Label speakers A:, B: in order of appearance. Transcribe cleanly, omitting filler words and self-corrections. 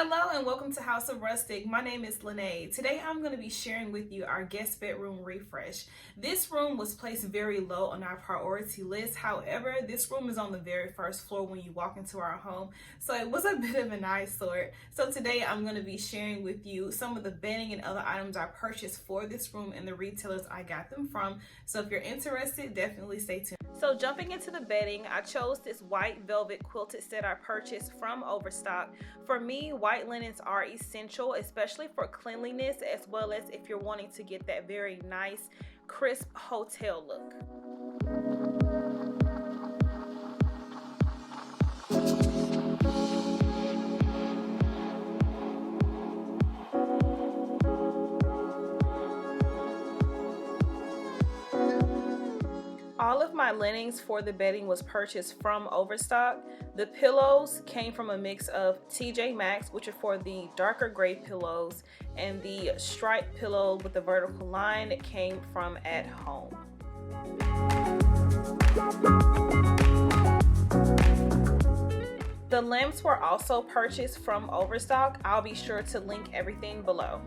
A: Hello and welcome to House of Rustic. My name is Lene. Today I'm going to be sharing with you our guest bedroom refresh. This room was placed very low on our priority list. However, this room is on the very first floor when you walk into our home, so it was a bit of an eyesore. So today I'm going to be sharing with you some of the bedding and other items I purchased for this room and the retailers I got them from. So if you're interested, definitely stay tuned. So jumping into the bedding, I chose this white velvet quilted set I purchased from Overstock. For me, white linens are essential, especially for cleanliness, as well as if you're wanting to get that very nice, crisp hotel look. All of my linens for the bedding was purchased from Overstock. The pillows came from a mix of TJ Maxx, which are for the darker gray pillows, and the striped pillow with the vertical line came from At Home. The lamps were also purchased from Overstock. I'll be sure to link everything below.